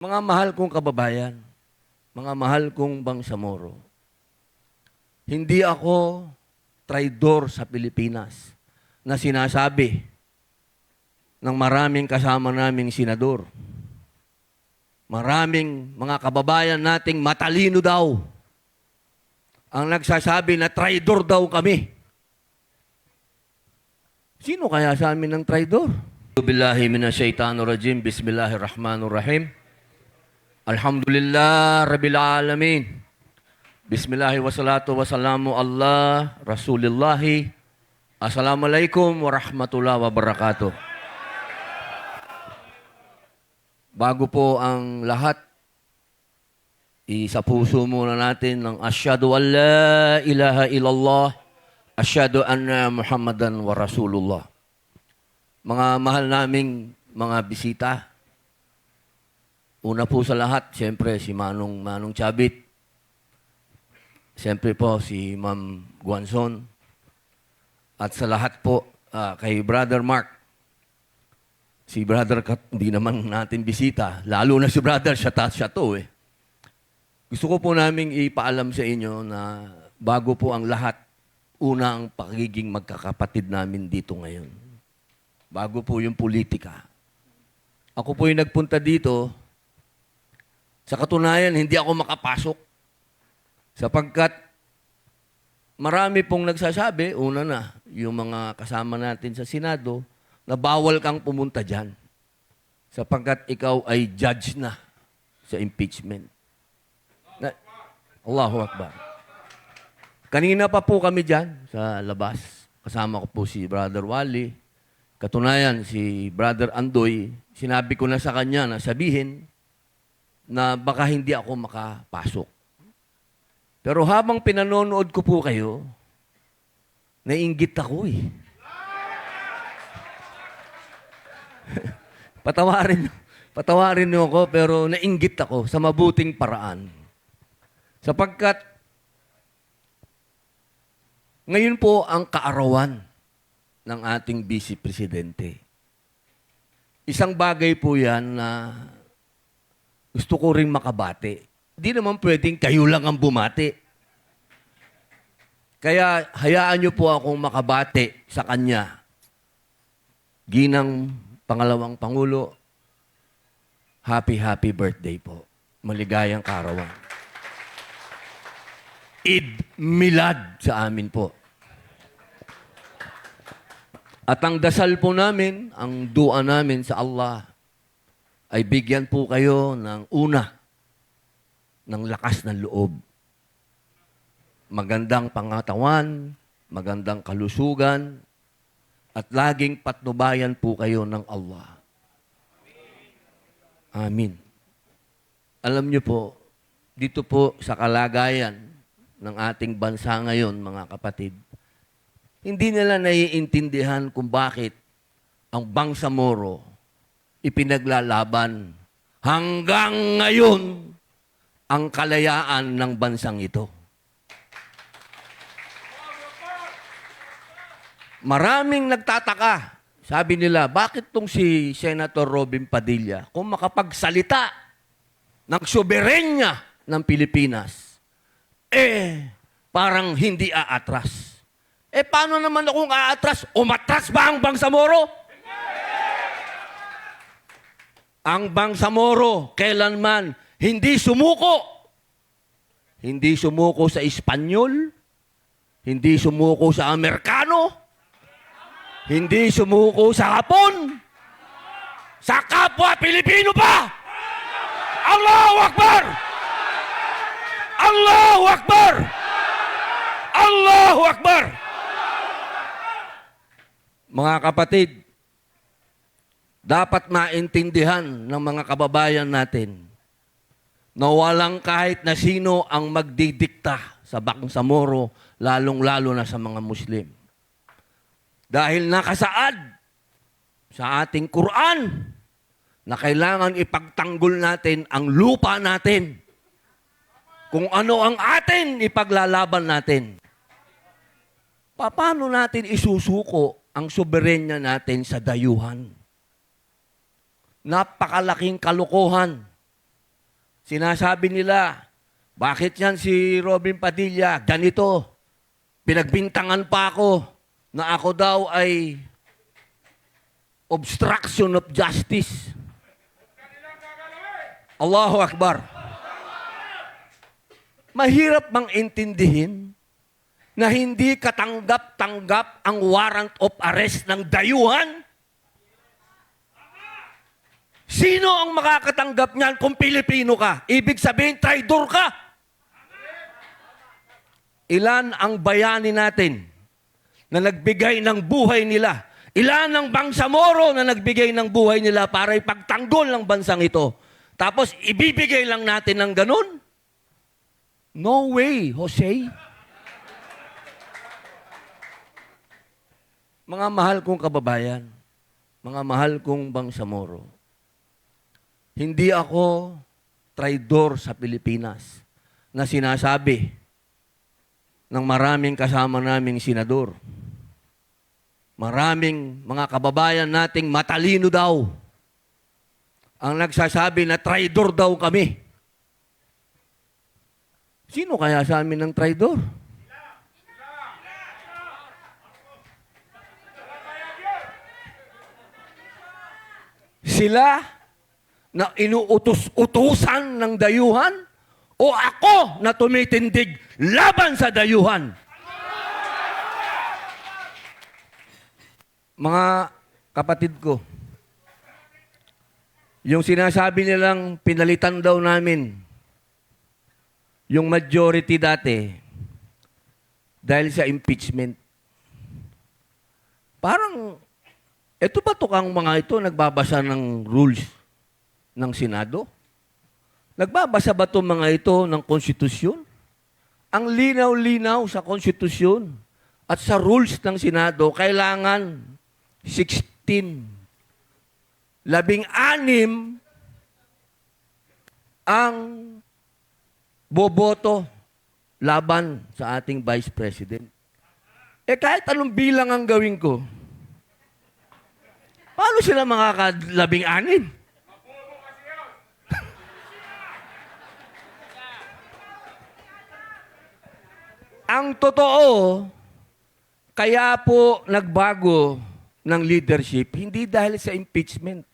Mga mahal kong kababayan, mga mahal kong Bangsamoro, hindi ako traidor sa Pilipinas na sinasabi ng maraming kasama naming senador. Maraming mga kababayan nating matalino daw ang nagsasabi na traidor daw kami. Sino kaya sa amin ng traidor? Billahi minasyaitanir rajim. Bismillahirrahmanirrahim. Alhamdulillah Rabbil Alamin. Bismillahi wassalatu wassalamu Allah Rasulillahi. Assalamualaikum warahmatullahi wabarakatuh. Bago po ang lahat, isa puso muna natin ng asyhadu an la ilaha illallah, asyhadu anna Muhammadan wa Rasulullah. Mga mahal naming mga bisita, una po sa lahat, siyempre si Manong Chabit. Siyempre po si Ma'am Guanzon. At sa lahat po, kay Brother Mark. Si Brother hindi naman natin bisita. Lalo na si Brother, siya to eh. Gusto ko po naming ipaalam sa inyo na bago po ang lahat, una ang pagiging magkakapatid namin dito ngayon. Bago po yung politika. Ako po yung nagpunta dito. Sa katunayan, hindi ako makapasok. Sapagkat marami pong nagsasabi, una na, yung mga kasama natin sa Senado, na bawal kang pumunta dyan. Sapagkat ikaw ay judge na sa impeachment. Allahu Akbar. Kanina pa po kami dyan sa labas. Kasama ko po si Brother Wally. Katunayan, si Brother Andoy, sinabi ko na sa kanya na sabihin na baka hindi ako makapasok. Pero habang pinanonood ko po kayo, nainggit ako eh. Patawarin niyo ako, pero nainggit ako sa mabuting paraan. Sapagkat ngayon po ang kaarawan ng ating Vice Presidente. Isang bagay po yan na gusto ko rin makabati. Hindi naman pwedeng kayo lang ang bumati. Kaya hayaan niyo po akong makabati sa kanya. Ginang Pangalawang Pangulo, happy birthday po. Maligayang kaarawan. Eid Milad sa amin po. At ang dasal po namin, ang dua namin sa Allah, ay bigyan po kayo ng una, ng lakas ng loob. Magandang pangatawan, magandang kalusugan, at laging patnubayan po kayo ng Allah. Amin. Alam niyo po, dito po sa kalagayan ng ating bansa ngayon, mga kapatid, hindi nila naiintindihan kung bakit ang Bangsamoro ipinaglalaban hanggang ngayon ang kalayaan ng bansang ito. Maraming nagtataka. Sabi nila, bakit tong si Senator Robin Padilla, kung makapagsalita ng soberenya ng Pilipinas, parang hindi aatras. Paano naman akong aatras? Umatras ba ang Bangsamoro? Ang Bangsamoro, kailanman, hindi sumuko. Hindi sumuko sa Espanyol, hindi sumuko sa Amerikano, hindi sumuko sa Hapon, sa kapwa Pilipino pa! Allahu Akbar! Allahu Akbar! Allahu Akbar! Mga kapatid, dapat maintindihan ng mga kababayan natin na walang kahit na sino ang magdidikta sa Bangsamoro, lalong-lalo na sa mga Muslim. Dahil nakasaad sa ating Quran na kailangan ipagtanggol natin ang lupa natin. Kung ano ang atin, ipaglalaban natin. Paano natin isusuko ang soberenya natin sa dayuhan? Napakalaking kalokohan Sinasabi nila, bakit yan si Robin Padilla? Ganito. Pinagbintangan pa ako na ako daw ay obstruction of justice. Allahu Akbar. Mahirap bang intindihin na hindi katanggap-tanggap ang warrant of arrest ng dayuhan? Sino ang makakatanggap niyan kung Pilipino ka? Ibig sabihin, traidor ka. Ilan ang bayani natin na nagbigay ng buhay nila? Ilan ang Bangsamoro na nagbigay ng buhay nila para ipagtanggol ng bansang ito? Tapos ibibigay lang natin ng ganun? No way, Jose. Mga mahal kong kababayan, mga mahal kong Bangsamoro, hindi ako traidor sa Pilipinas na sinasabi ng maraming kasama naming senador. Maraming mga kababayan nating matalino daw ang nagsasabi na traidor daw kami. Sino kaya sa amin ng traidor? Sila na inuutos-utusan ng dayuhan o ako na tumitindig laban sa dayuhan? Mga kapatid ko, yung sinasabi nilang pinalitan daw namin yung majority dati dahil sa impeachment. Parang, eto ba tukang mga ito nagbabasa ng rules ng Senado? Nagbabasa ba itong mga ito ng konstitusyon? Ang linaw-linaw sa konstitusyon at sa rules ng Senado, kailangan 16, 16 ang boboto laban sa ating Vice President. Kahit anong bilang ang gawin ko, paano sila makaka-16? Ang totoo, kaya po nagbago ng leadership, hindi dahil sa impeachment.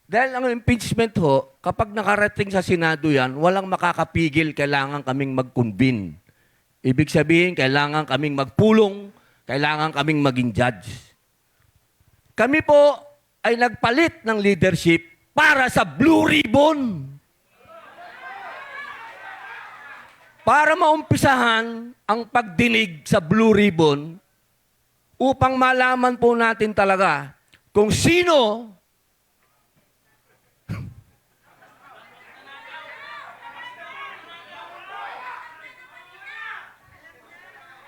Dahil ang impeachment ho, kapag nakarating sa Senado yan, walang makakapigil, kailangan kaming mag-convene. Ibig sabihin, kailangan kaming magpulong, kailangan kaming maging judge. Kami po ay nagpalit ng leadership para sa Blue Ribbon. Para maumpisahan ang pagdinig sa Blue Ribbon upang malaman po natin talaga kung sino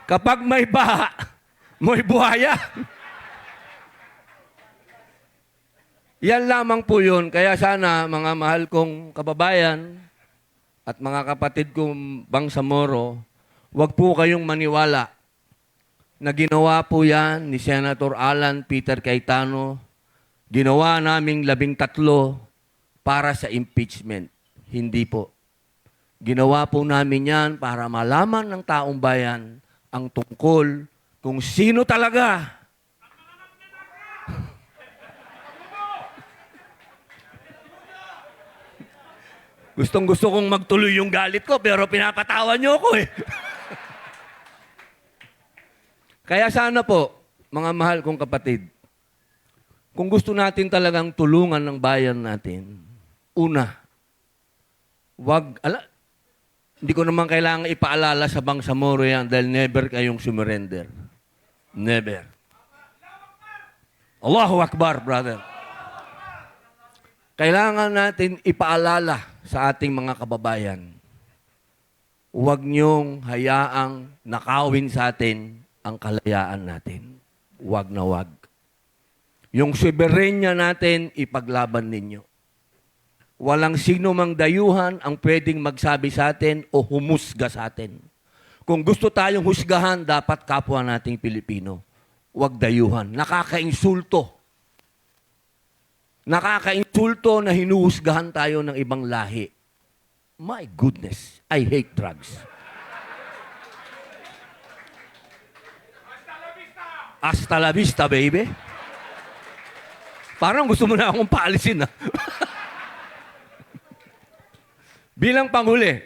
kapag may baha, may buhaya. Yan lamang po yun. Kaya sana, mga mahal kong kababayan at mga kapatid kong Bangsamoro, huwag po kayong maniwala na ginawa po yan ni Senator Alan Peter Cayetano, ginawa naming 13 para sa impeachment. Hindi po. Ginawa po namin yan para malaman ng taong bayan ang tungkol kung sino talaga gustong-gusto kong magtuloy yung galit ko, pero pinapatawa niyo ako eh. Kaya sana po, mga mahal kong kapatid, kung gusto natin talagang tulungan ng bayan natin, una, hindi ko naman kailangan ipaalala sa Bangsamoro yan dahil never kayong sumurrender. Never. Allahu Akbar, brother. Kailangan natin ipaalala sa ating mga kababayan, huwag niyong hayaang nakawin sa atin ang kalayaan natin. Huwag na huwag. Yung soberenya natin, ipaglaban ninyo. Walang sino mang dayuhan ang pwedeng magsabi sa atin o humusga sa atin. Kung gusto tayong husgahan, dapat kapwa nating Pilipino. Huwag dayuhan. Nakakainsulto. Nakakainsulto na hinuhusgahan tayo ng ibang lahi. My goodness, I hate drugs. Hasta la vista, baby. Parang gusto mo na akong paalisin, ha? Bilang panghuli,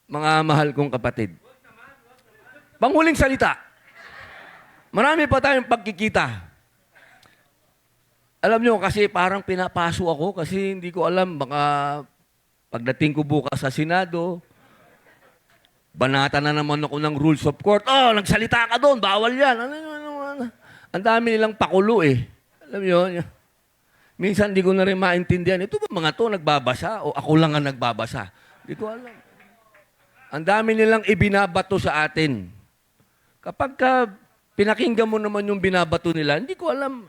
mga mahal kong kapatid, panghuling salita, marami pa tayong pagkikita. Alam nyo, kasi parang pinapaso ako kasi hindi ko alam, baka pagdating ko bukas sa Senado, banata na naman ako ng rules of court. Oh, nagsalita ka doon, bawal yan. Ang dami nilang pakulo eh. Alam nyo, minsan hindi ko na rin maintindihan. Ito ba mga to nagbabasa o ako lang ang nagbabasa? Hindi ko alam. Ang dami nilang ibinabato sa atin. Kapag pinakinggan mo naman yung binabato nila, hindi ko alam.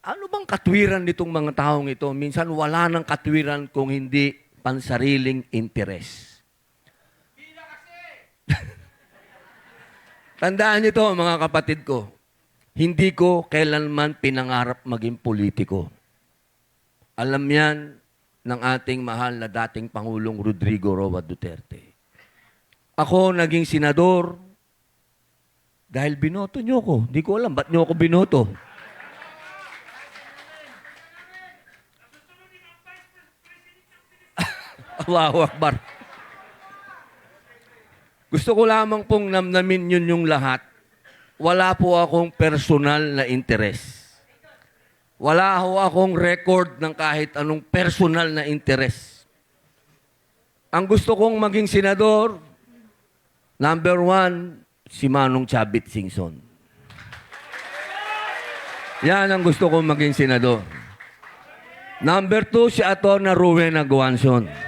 Ano bang katwiran nitong mga taong ito? Minsan wala nang katwiran kung hindi pansariling interes. Tandaan niyo to, mga kapatid ko. Hindi ko kailanman pinangarap maging politiko. Alam yan ng ating mahal na dating Pangulong Rodrigo Roa Duterte. Ako naging senador dahil binoto niyo ko. Hindi ko alam, ba't niyo ako binoto? Allahu Akbar. Gusto ko lamang pong namnamin yun yung lahat. Wala po akong personal na interes. Wala ho akong record ng kahit anong personal na interes. Ang gusto kong maging senador, number 1, si Manong Chavit Singson. Yan ang gusto kong maging senador. Number 2, si Atty. Rowena Guanzon.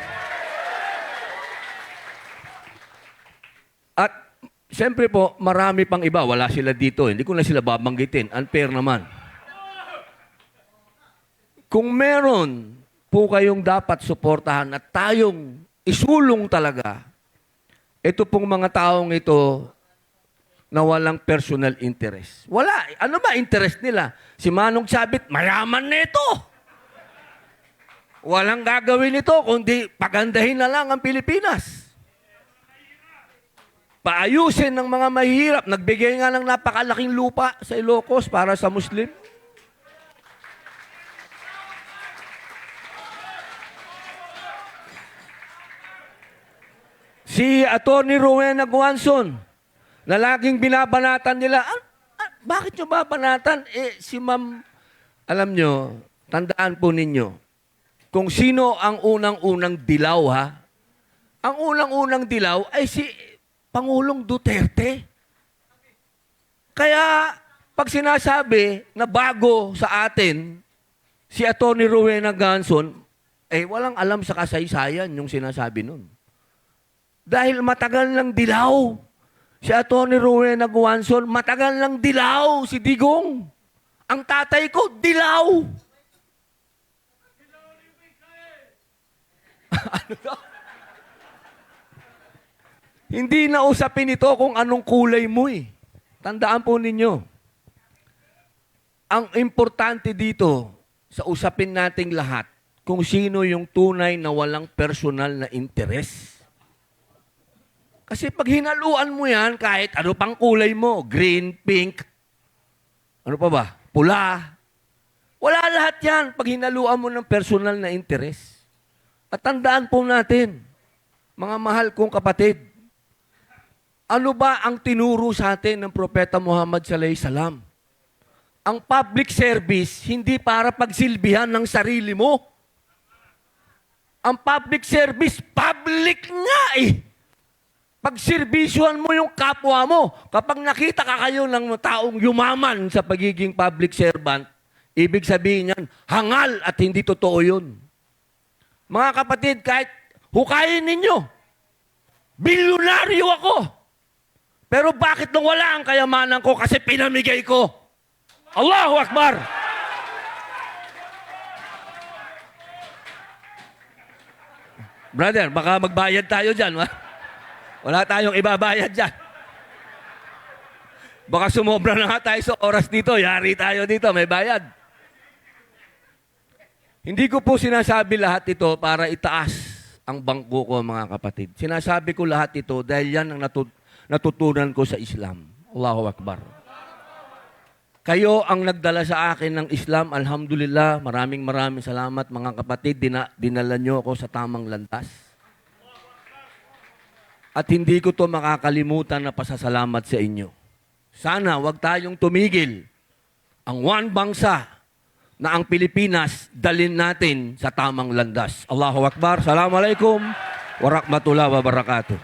At siyempre po, marami pang iba. Wala sila dito. Hindi ko na sila babanggitin. Unfair naman. Kung meron po kayong dapat suportahan at tayong isulong talaga, ito pong mga taong ito na walang personal interest. Wala. Ano ba interest nila? Si Manong Chavit, mayaman nito. Walang gagawin ito kundi pagandahin na lang ang Pilipinas. Paayusin ng mga mahihirap. Nagbigay nga ng napakalaking lupa sa Ilocos para sa Muslim. Si Atty. Rowena Guanzon, na laging binabanatan nila, bakit nyo babanatan? Si ma'am, alam nyo, tandaan po ninyo, kung sino ang unang-unang dilaw, ha? Ang unang-unang dilaw ay si Pangulong Duterte. Kaya, pag sinasabi na bago sa atin, si Atty. Rowena Guanzon, walang alam sa kasaysayan yung sinasabi nun. Dahil matagal lang dilaw. Si Atty. Rowena Guanzon, matagal lang dilaw si Digong. Ang tatay ko, dilaw. Ano daw? Hindi na usapin ito kung anong kulay mo eh. Tandaan po ninyo. Ang importante dito sa usapin nating lahat, kung sino yung tunay na walang personal na interes. Kasi pag hinaluan mo yan, kahit ano pang kulay mo, green, pink, ano pa ba, pula, wala lahat yan pag hinaluan mo ng personal na interes. At tandaan po natin, mga mahal kong kapatid, ano ba ang tinuro sa atin ng Propeta Muhammad sallallahu alaihi wasallam? Ang public service, hindi para pagsilbihan ng sarili mo. Ang public service, public nga eh. Pagserbisyuhan mo yung kapwa mo. Kapag nakita ka kayo ng taong yumaman sa pagiging public servant, ibig sabihin yan, hangal at hindi totoo yun. Mga kapatid, kahit hukayin ninyo, bilyonaryo ako. Pero bakit nung wala ang kayamanan ko? Kasi pinamigay ko. Allahu Akbar! Brother, baka magbayad tayo dyan. Wala tayong ibabayad dyan. Baka sumobra na nga tayo sa oras dito. Yari tayo dito, may bayad. Hindi ko po sinasabi lahat ito para itaas ang bangko ko, mga kapatid. Sinasabi ko lahat ito dahil yan ang natutunan ko sa Islam. Allahu Akbar. Kayo ang nagdala sa akin ng Islam. Alhamdulillah, maraming salamat mga kapatid. Dinala nyo ako sa tamang landas. At hindi ko to makakalimutan na pasasalamat sa inyo. Sana wag tayong tumigil. Ang one bangsa na ang Pilipinas dalin natin sa tamang landas. Allahu Akbar. Assalamualaikum warahmatullahi wabarakatuh.